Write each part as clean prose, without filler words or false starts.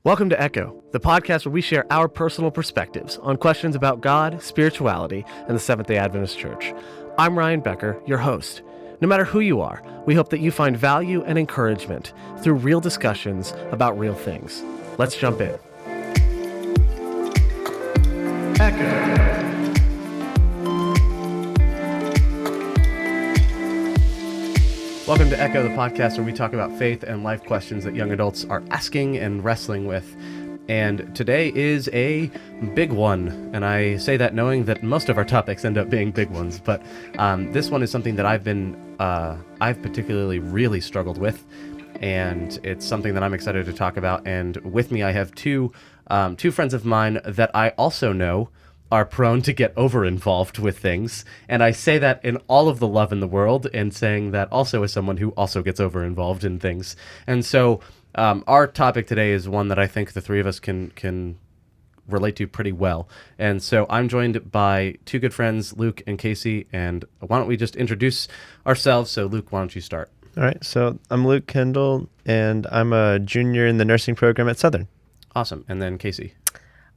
Welcome to Echo, the podcast where we share our personal perspectives on questions about God, spirituality, and the Seventh-day Adventist Church. I'm Ryan Becker, your host. No matter who you are, we hope that you find value and encouragement through real discussions about real things. Let's jump in. Echo. Welcome to Echo, the podcast where we talk about faith and life questions that young adults are asking and wrestling with. And today is a big one, and I say that knowing that most of our topics end up being big ones, but this one is something that I've particularly really struggled with, and it's something that I'm excited to talk about. And with me, I have two friends of mine that I also know are prone to get over-involved with things. And I say that in all of the love in the world, and saying that also as someone who also gets over-involved in things. And so our topic today is one that I think the three of us can relate to pretty well. And so I'm joined by two good friends, Luke and Casey. And why don't we just introduce ourselves? So Luke, why don't you start? All right. So I'm Luke Kendall, and I'm a junior in the nursing program at Southern. Awesome. And then Casey.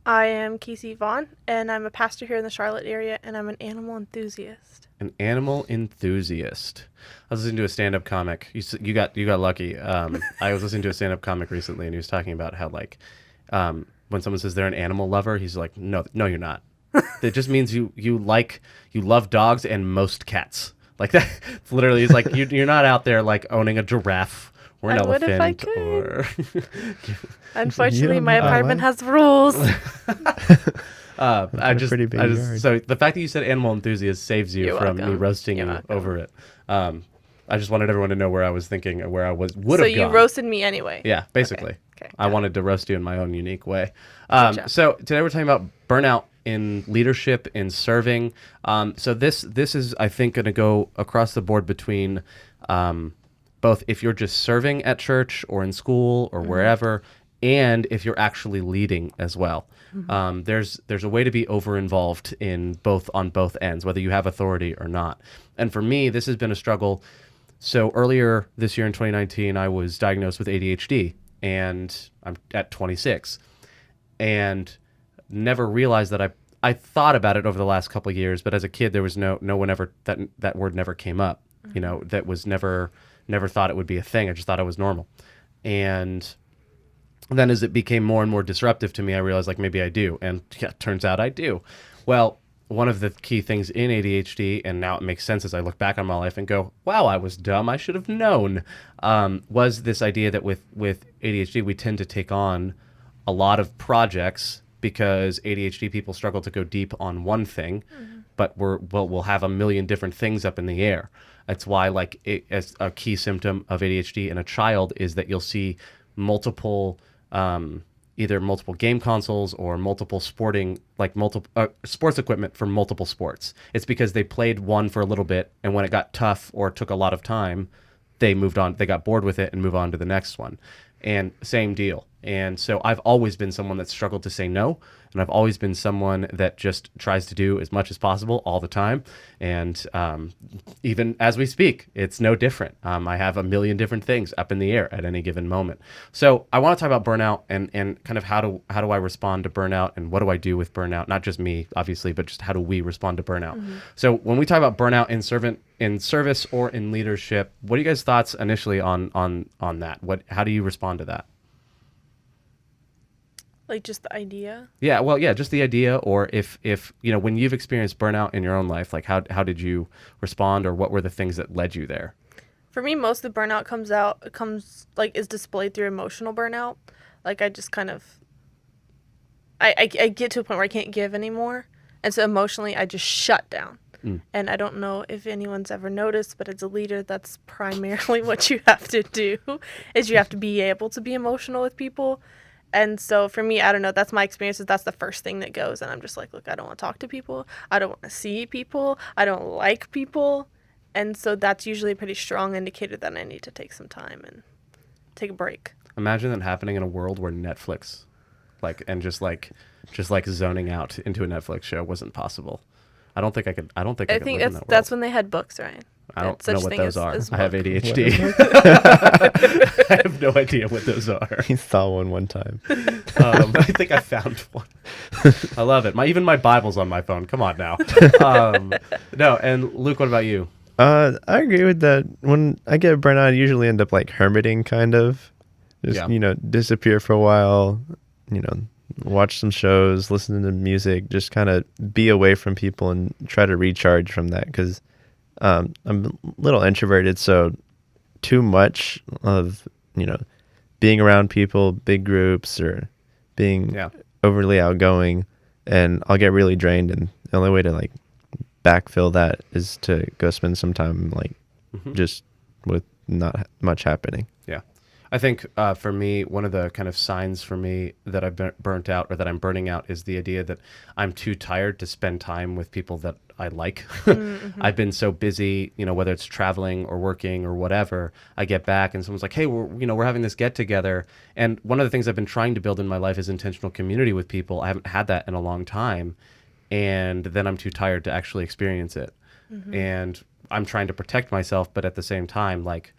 I am Casey Vaughn, and I'm a pastor here in the Charlotte area, and I'm an animal enthusiast. An animal enthusiast. I was listening to a stand-up comic. You got lucky. I was listening to a stand-up comic recently, and he was talking about how when someone says they're an animal lover, he's like, no, you're not. It just means you love dogs and most cats. Like that. It's literally, it's like you're not out there like owning a giraffe or an elephant. If I could. Unfortunately, my apartment has rules. So the fact that you said animal enthusiast saves you from me roasting you over it. I just wanted everyone to know where I was thinking, where I would have gone. So you roasted me anyway. Yeah, basically. Okay, I wanted to roast you in my own unique way. So today we're talking about burnout in leadership, in serving. So this is, I think, going to go across the board between both if you're just serving at church or in school or wherever, and if you're actually leading as well. Mm-hmm. There's a way to be over-involved on both ends, whether you have authority or not. And for me, this has been a struggle. So earlier this year in 2019, I was diagnosed with ADHD, and I'm at 26, and never realized that I thought about it over the last couple of years, but as a kid, there was no one ever, that word never came up, that was never thought it would be a thing. I just thought it was normal. And then as it became more and more disruptive to me, I realized maybe I do. And yeah, turns out I do. Well, one of the key things in ADHD, and now it makes sense as I look back on my life and go, wow, I was dumb, I should have known, was this idea that with ADHD, we tend to take on a lot of projects because ADHD people struggle to go deep on one thing, but we'll have a million different things up in the air. That's why as a key symptom of ADHD in a child is that you'll see multiple either multiple game consoles or multiple sports equipment for multiple sports. It's because they played one for a little bit, and when it got tough or took a lot of time, they moved on. They got bored with it and move on to the next one. And same deal. And so I've always been someone that struggled to say no, and I've always been someone that just tries to do as much as possible all the time. And even as we speak, it's no different. I have a million different things up in the air at any given moment. So I want to talk about burnout and kind of how do I respond to burnout, and what do I do with burnout? Not just me, obviously, but just how do we respond to burnout? Mm-hmm. So when we talk about burnout in service or in leadership, what are you guys' thoughts initially on that? How do you respond to that? Like just the idea? Yeah, well, yeah, just the idea. Or if when you've experienced burnout in your own life, how did you respond, or what were the things that led you there? For me, most of the burnout is displayed through emotional burnout. Like I just kind of, I get to a point where I can't give anymore. And so emotionally, I just shut down. And I don't know if anyone's ever noticed, but as a leader, that's primarily what you have to do, is you have to be able to be emotional with people. And so for me, I don't know, that's my experience. That's the first thing that goes. And I'm just like, look, I don't want to talk to people. I don't want to see people. I don't like people. And so that's usually a pretty strong indicator that I need to take some time and take a break. Imagine that happening in a world where Netflix, just zoning out into a Netflix show wasn't possible. I think that's when they had books, right? I don't such know what thing those are. as I have woke. ADHD. I have no idea what those are. He saw one time. I think I found one. I love it. Even my Bible's on my phone. Come on now. No, and Luke, what about you? I agree with that. When I get burnt out, I usually end up like hermiting, kind of. Just, disappear for a while, watch some shows, listen to music, just kind of be away from people and try to recharge from that. Because I'm a little introverted, so too much of, being around people, big groups, or being overly outgoing, and I'll get really drained. And the only way to like backfill that is to go spend some time like just with not much happening. Yeah. I think for me, one of the kind of signs for me that I've been burnt out or that I'm burning out is the idea that I'm too tired to spend time with people that I like. I've been so busy, whether it's traveling or working or whatever, I get back and someone's like, hey, we're having this get together. And one of the things I've been trying to build in my life is intentional community with people. I haven't had that in a long time. And then I'm too tired to actually experience it. And I'm trying to protect myself, but at the same time, like,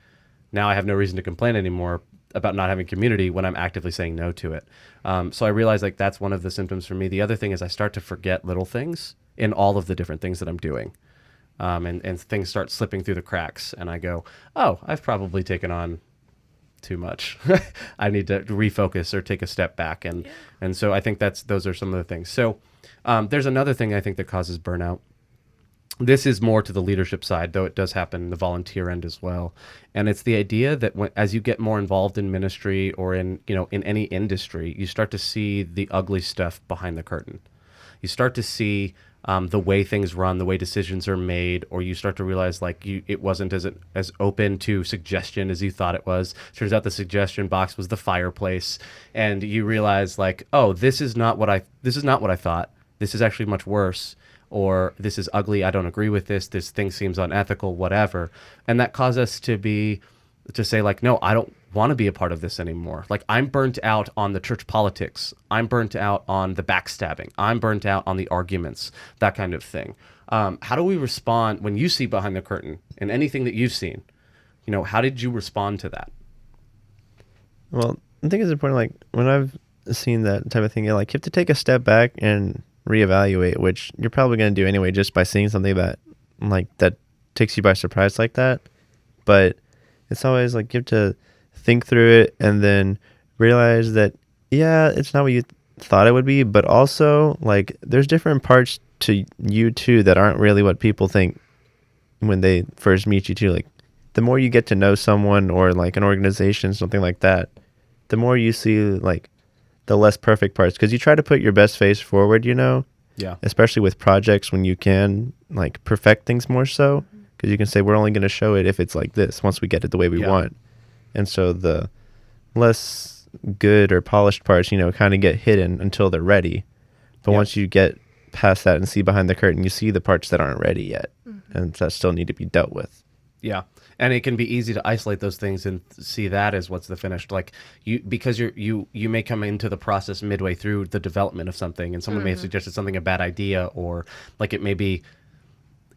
now I have no reason to complain anymore about not having community when I'm actively saying no to it. So I realize like that's one of the symptoms for me. The other thing is I start to forget little things in all of the different things that I'm doing. And things start slipping through the cracks and I go, oh, I've probably taken on too much. I need to refocus or take a step back. And so I think those are some of the things. So there's another thing I think that causes burnout. This is more to the leadership side, though it does happen in the volunteer end as well. And it's the idea that as you get more involved in ministry or in any industry, you start to see the ugly stuff behind the curtain. You start to see the way things run, the way decisions are made, or you start to realize like it wasn't as open to suggestion as you thought it was. Turns out the suggestion box was the fireplace, and you realize like, oh, this is not what I thought. This is actually much worse. Or this is ugly, I don't agree with this thing seems unethical, whatever. And that caused us to say like, no, I don't want to be a part of this anymore. Like I'm burnt out on the church politics. I'm burnt out on the backstabbing. I'm burnt out on the arguments, that kind of thing. How do we respond when you see behind the curtain in anything that you've seen? How did you respond to that? Well, I think it's important, like when I've seen that type of thing, like you have to take a step back and reevaluate, which you're probably going to do anyway just by seeing something that takes you by surprise like that. But it's always like you have to think through it and then realize that it's not what you thought it would be, but also like there's different parts to you too that aren't really what people think when they first meet you too. Like the more you get to know someone or like an organization, something like that, the more you see like the less perfect parts, because you try to put your best face forward, especially with projects when you can like perfect things more so, because you can say we're only going to show it if it's like this once we get it the way we want. And so the less good or polished parts kind of get hidden until they're ready, but once you get past that and see behind the curtain, you see the parts that aren't ready yet and that still need to be dealt with. And it can be easy to isolate those things and see that as what's the finished. Like because you may come into the process midway through the development of something, and someone may have suggested something a bad idea, or like it may be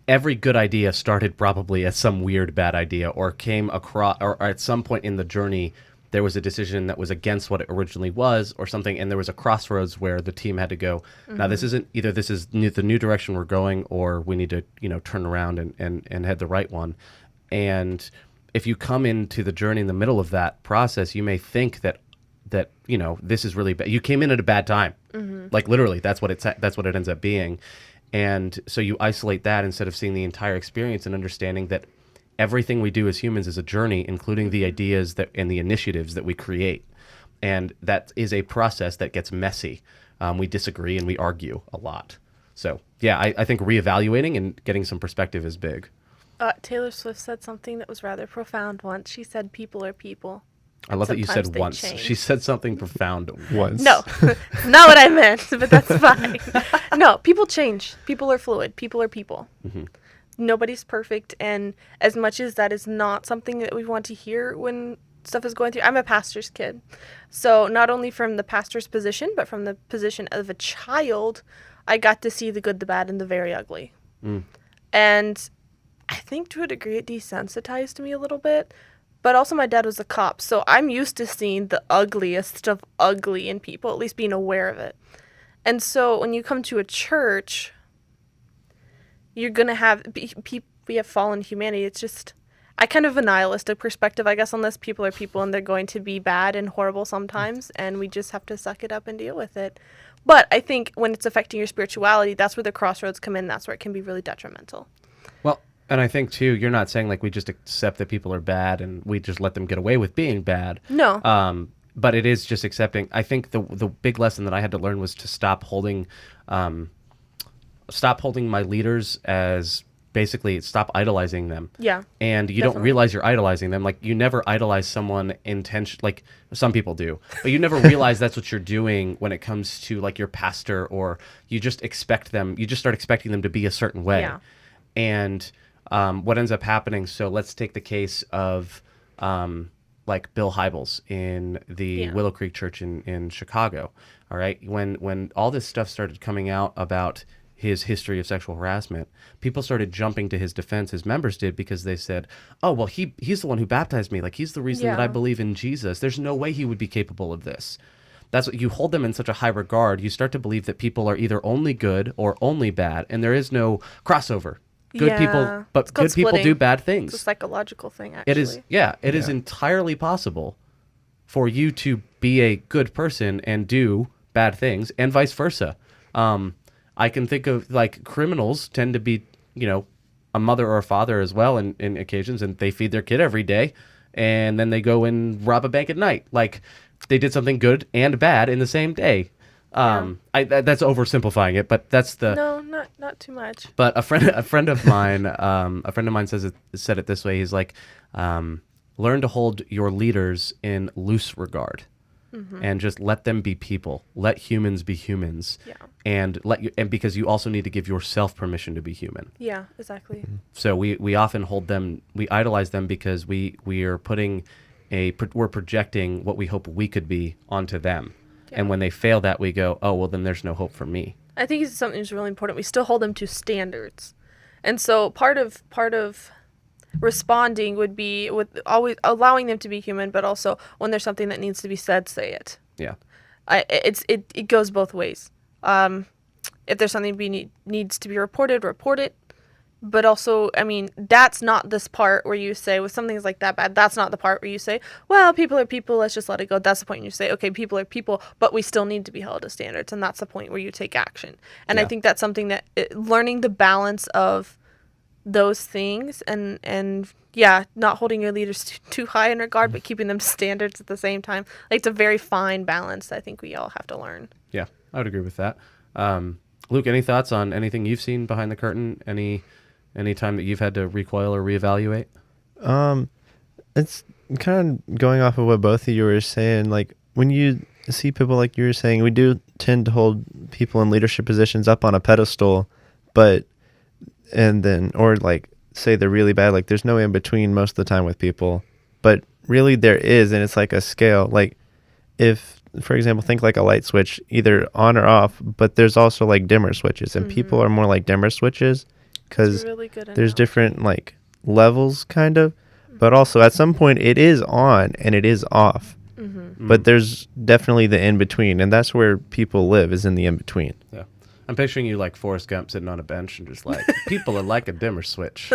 every good idea started probably as some weird bad idea, or came across, or at some point in the journey there was a decision that was against what it originally was, or something, and there was a crossroads where the team had to go. Now this isn't either. This is the new direction we're going, or we need to turn around and head the right one. And if you come into the journey in the middle of that process, you may think that this is really bad. You came in at a bad time, like literally. That's what it ends up being. And so you isolate that instead of seeing the entire experience and understanding that everything we do as humans is a journey, including the ideas and the initiatives that we create. And that is a process that gets messy. We disagree and we argue a lot. So I think reevaluating and getting some perspective is big. Taylor Swift said something that was rather profound once. She said, people are people. I love that you said once. Change. She said something profound once. No, not what I meant, but that's fine. No, people change. People are fluid. People are people. Nobody's perfect. And as much as that is not something that we want to hear when stuff is going through, I'm a pastor's kid. So not only from the pastor's position, but from the position of a child, I got to see the good, the bad, and the very ugly. And I think to a degree it desensitized me a little bit. But also my dad was a cop, so I'm used to seeing the ugliest of ugly in people, at least being aware of it. And so when you come to a church, you're going to have, we have fallen humanity. It's just, I kind of have a nihilistic perspective, I guess, on this. People are people and they're going to be bad and horrible sometimes, and we just have to suck it up and deal with it. But I think when it's affecting your spirituality, that's where the crossroads come in. That's where it can be really detrimental. Well, and I think, too, you're not saying, like, we just accept that people are bad and we just let them get away with being bad. No. But it is just accepting. I think the big lesson that I had to learn was to stop holding my leaders as basically stop idolizing them. Yeah. And you definitely. don't realize you're idolizing them. Like, you never idolize someone like some people do, but you never realize that's what you're doing when it comes to like your pastor, or you just start expecting them to be a certain way. Yeah. And what ends up happening, so let's take the case of like Bill Hybels in the Willow Creek Church in Chicago. All right. When all this stuff started coming out about his history of sexual harassment, people started jumping to his defense, his members did, because they said, oh, well, he's the one who baptized me. Like, he's the reason that I believe in Jesus. There's no way he would be capable of this. That's what you hold them in such a high regard. You start to believe that people are either only good or only bad, and there is no crossover. Good people, but good people do bad things. It's a psychological thing, actually. It is, it is entirely possible for you to be a good person and do bad things, and vice versa. I can think of, like, criminals tend to be, a mother or a father as well in occasions, and they feed their kid every day, and then they go and rob a bank at night. Like, they did something good and bad in the same day. That's oversimplifying it, but that's the... No, not too much. But a friend of mine said it this way. He's like, learn to hold your leaders in loose regard, and just let them be people. Let humans be humans, and because you also need to give yourself permission to be human. Yeah, exactly. So we often we idolize them because we are we're projecting what we hope we could be onto them. Yeah. And when they fail that, we go, oh, well, then there's no hope for me. I think it's something that's really important. We still hold them to standards. And so part of responding would be with always allowing them to be human, but also when there's something that needs to be said, say it. Yeah. It goes both ways. If there's something needs to be reported, report it. But also, I mean, that's not this part where you say, with something like that bad, that's not the part where you say, well, people are people, let's just let it go. That's the point when you say, okay, people are people, but we still need to be held to standards. And that's the point where you take action. And I think that's something that learning the balance of those things and not holding your leaders too high in regard, but keeping them to standards at the same time. Like, it's a very fine balance that I think we all have to learn. Yeah, I would agree with that. Luke, any thoughts on anything you've seen behind the curtain? Any time that you've had to recoil or reevaluate? It's kind of going off of what both of you were saying. Like, when you see people, like you were saying, we do tend to hold people in leadership positions up on a pedestal, or like say they're really bad. Like, there's no in between most of the time with people, but really there is, and it's like a scale. Like, if, for example, think like a light switch, either on or off, but there's also like dimmer switches, and people are more like dimmer switches. Because really there's different like levels kind of, but also at some point it is on and it is off, but there's definitely the in between, and that's where people live, is in the in between. Yeah, I'm picturing you like Forrest Gump sitting on a bench and just like, people are like a dimmer switch.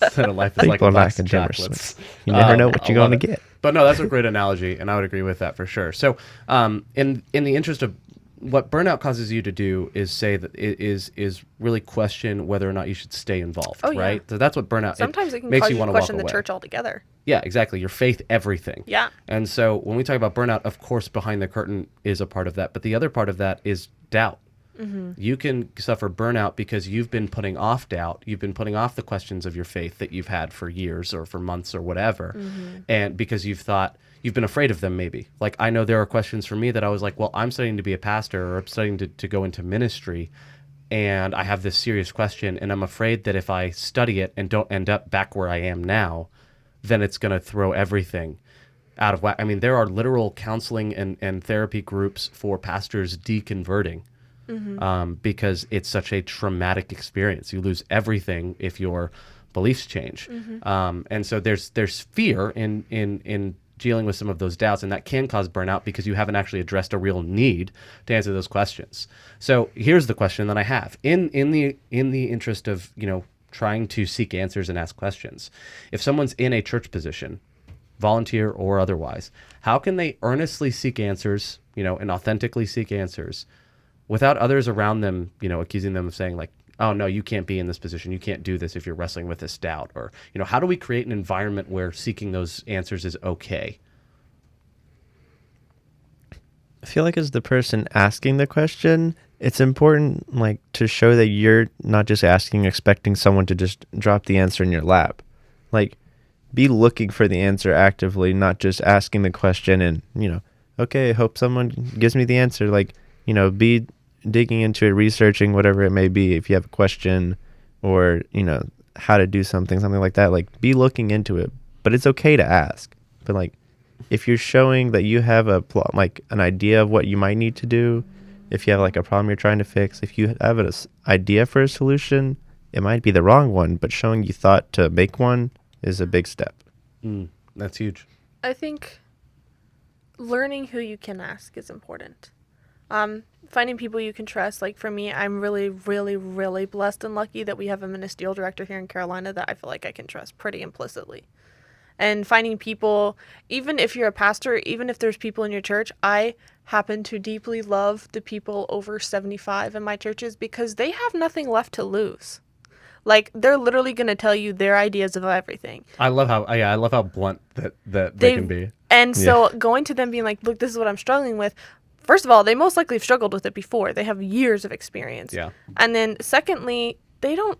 Instead of life is like a box of chocolates. You never know what you're going to get. But no, that's a great analogy, and I would agree with that for sure. So, in the interest of what burnout causes you to do is say that it is really question whether or not you should stay involved, right? So that's what burnout sometimes it can makes cause you you want to to question walk the away. church altogether. Yeah, exactly. Your faith, everything. Yeah. And so when we talk about burnout, of course, behind the curtain is a part of that, but the other part of that is doubt. You can suffer burnout because you've been putting off doubt. You've been putting off the questions of your faith that you've had for years or for months or whatever, and because you've been afraid of them, maybe. Like, I know there are questions for me that I was like, well, I'm studying to be a pastor, or I'm studying to go into ministry, and I have this serious question, and I'm afraid that if I study it and don't end up back where I am now, then it's going to throw everything out of whack. I mean, there are literal counseling and therapy groups for pastors deconverting because it's such a traumatic experience. You lose everything if your beliefs change. And so there's fear in dealing with some of those doubts, and that can cause burnout because you haven't actually addressed a real need to answer those questions. So here's the question that I have in the interest of, trying to seek answers and ask questions. If someone's in a church position, volunteer or otherwise, how can they earnestly seek answers, and authentically seek answers without others around them, accusing them of saying like, oh no, you can't be in this position, you can't do this if you're wrestling with this doubt? Or, how do we create an environment where seeking those answers is okay? I feel like as the person asking the question, it's important like to show that you're not just asking, expecting someone to just drop the answer in your lap. Like, be looking for the answer actively, not just asking the question and, okay, hope someone gives me the answer. Like, be digging into it, researching whatever it may be. If you have a question or, how to do something like that, like be looking into it. But it's okay to ask. But like, if you're showing that you have like an idea of what you might need to do, if you have like a problem you're trying to fix, if you have an idea for a solution, it might be the wrong one, but showing you thought to make one is a big step. That's huge. I think learning who you can ask is important. Finding people you can trust. Like for me, I'm really, really, really blessed and lucky that we have a ministerial director here in Carolina that I feel like I can trust pretty implicitly. And finding people, even if you're a pastor, even if there's people in your church, I happen to deeply love the people over 75 in my churches because they have nothing left to lose. Like, they're literally going to tell you their ideas of everything. I love how blunt that they can be. And so going to them being like, look, this is what I'm struggling with. First of all, they most likely have struggled with it before. They have years of experience. Yeah. And then secondly, they don't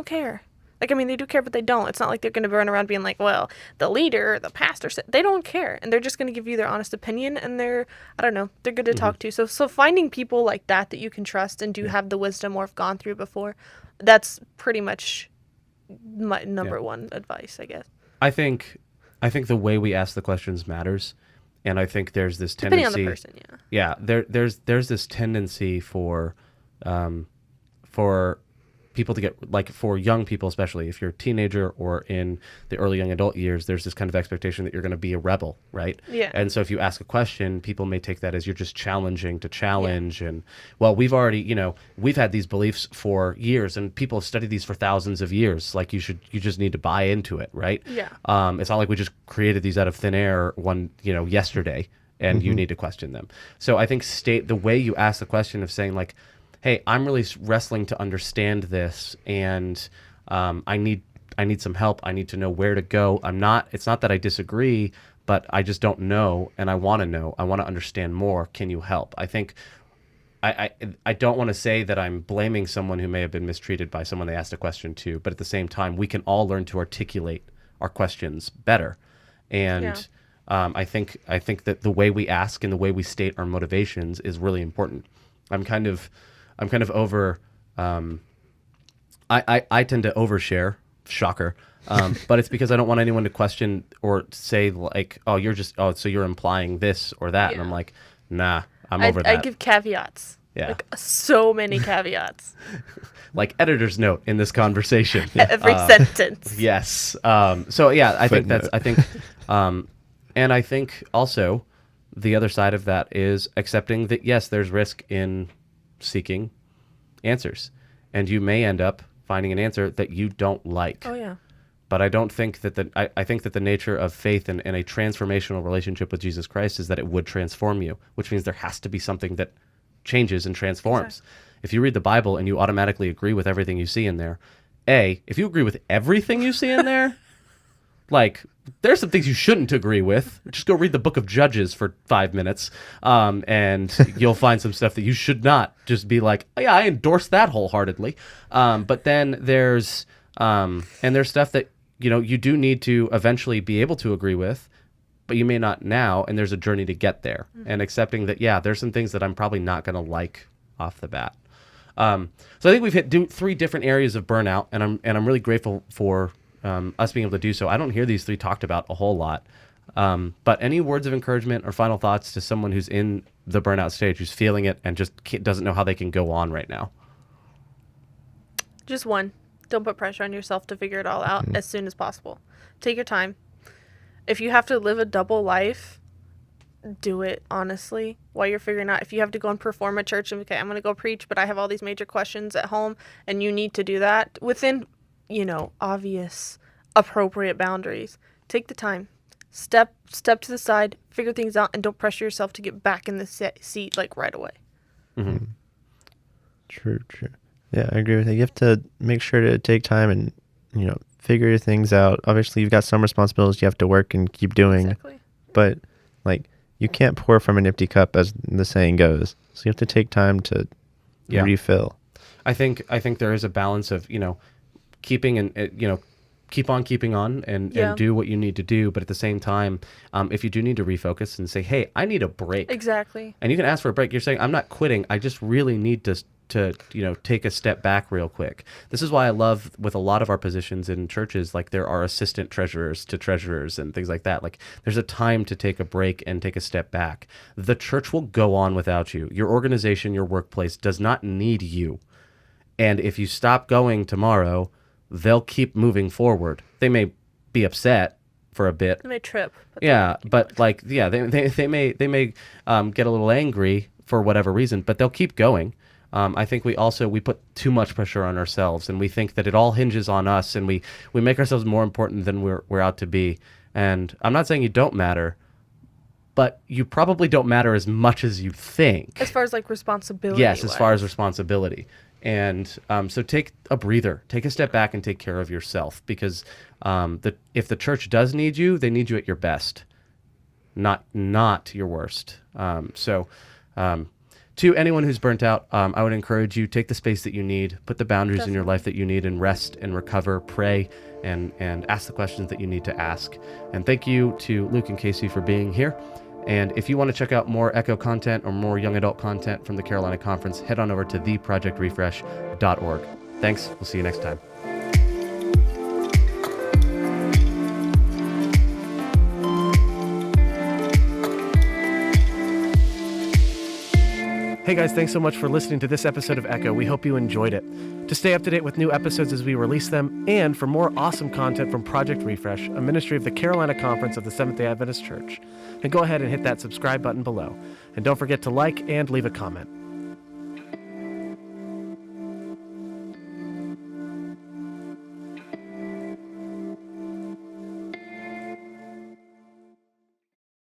care. Like, I mean, they do care, but they don't. It's not like they're going to run around being like, well, the leader, the pastor said, they don't care. And they're just going to give you their honest opinion. And they're good to talk to. So finding people like that you can trust and do have the wisdom or have gone through before, that's pretty much my number one advice, I guess. I think the way we ask the questions matters. And I think there's this tendency. Depending on the person, yeah. There's this tendency for people to get, like, for young people especially, if you're a teenager or in the early young adult years, there's this kind of expectation that you're going to be a rebel, right? Yeah. And so if you ask a question, people may take that as you're just challenging to challenge. Yeah. And, well, we've already, we've had these beliefs for years, and people have studied these for thousands of years. Like, you just need to buy into it, right? Yeah. It's not like we just created these out of thin air yesterday, and you need to question them. So I think the way you ask the question of saying, like, hey, I'm really wrestling to understand this, and I need some help. I need to know where to go. It's not that I disagree, but I just don't know, and I want to know. I want to understand more. Can you help? I think I don't want to say that I'm blaming someone who may have been mistreated by someone they asked a question to, but at the same time, we can all learn to articulate our questions better. And I think that the way we ask and the way we state our motivations is really important. I'm kind of over. I tend to overshare. Shocker. But it's because I don't want anyone to question or say like, so you're implying this or that. Yeah. And I'm like, nah, I'm over that. I give caveats. Yeah. Like so many caveats. Like editor's note in this conversation. Every sentence. Yes. So yeah, I think, and I think also the other side of that is accepting that, yes, there's risk in seeking answers, and you may end up finding an answer that you don't like. Oh yeah. But I don't think that I think that the nature of faith and a transformational relationship with Jesus Christ is that it would transform you, which means there has to be something that changes and transforms. Exactly. If you read the Bible and you automatically agree with everything you see in there, if you agree with everything you see in there, like, there's some things you shouldn't agree with. Just go read the book of Judges for 5 minutes, and you'll find some stuff that you should not just be like, oh, yeah, I endorse that wholeheartedly. But then there's stuff that, you do need to eventually be able to agree with, but you may not now, and there's a journey to get there. Mm-hmm. And accepting that, there's some things that I'm probably not going to like off the bat. So I think we've hit 3 different areas of burnout, and I'm really grateful for us being able to do so. I don't hear these 3 talked about a whole lot. But any words of encouragement or final thoughts to someone who's in the burnout stage, who's feeling it and just doesn't know how they can go on right now? Just one. Don't put pressure on yourself to figure it all out as soon as possible. Take your time. If you have to live a double life, do it, honestly, while you're figuring out. If you have to go and perform at church and, okay, I'm going to go preach, but I have all these major questions at home, and you need to do that within, obvious, appropriate boundaries. Take the time. Step to the side, figure things out, and don't pressure yourself to get back in the seat, like, right away. Mm-hmm. True. Yeah, I agree with you. You have to make sure to take time and, figure your things out. Obviously, you've got some responsibilities you have to work and keep doing. Exactly. But, you can't pour from an empty cup, as the saying goes. So you have to take time to refill. I think there is a balance of, keeping and, keep on keeping on and do what you need to do. But at the same time, if you do need to refocus and say, hey, I need a break. Exactly. And you can ask for a break. You're saying, I'm not quitting. I just really need to take a step back real quick. This is why I love with a lot of our positions in churches, like there are assistant treasurers to treasurers and things like that. Like there's a time to take a break and take a step back. The church will go on without you. Your organization, your workplace does not need you. And if you stop going tomorrow, they'll keep moving forward. They may be upset for a bit. They may trip. But they may get a little angry for whatever reason, but they'll keep going. I think we put too much pressure on ourselves, and we think that it all hinges on us, and we make ourselves more important than we're out to be. And I'm not saying you don't matter, but you probably don't matter as much as you think. As far as like responsibility. Yes, as far as responsibility. And so take a breather, take a step back and take care of yourself, because if the church does need you, they need you at your best, not your worst. To anyone who's burnt out, I would encourage you, take the space that you need, put the boundaries in your life that you need, and rest and recover, pray, and ask the questions that you need to ask. And thank you to Luke and Casey for being here. And if you want to check out more Echo content or more young adult content from the Carolina Conference, head on over to theprojectrefresh.org. Thanks. We'll see you next time. Hey guys, thanks so much for listening to this episode of Echo. We hope you enjoyed it. To stay up to date with new episodes as we release them, and for more awesome content from Project Refresh, a ministry of the Carolina Conference of the Seventh-day Adventist Church, then go ahead and hit that subscribe button below. And don't forget to like and leave a comment.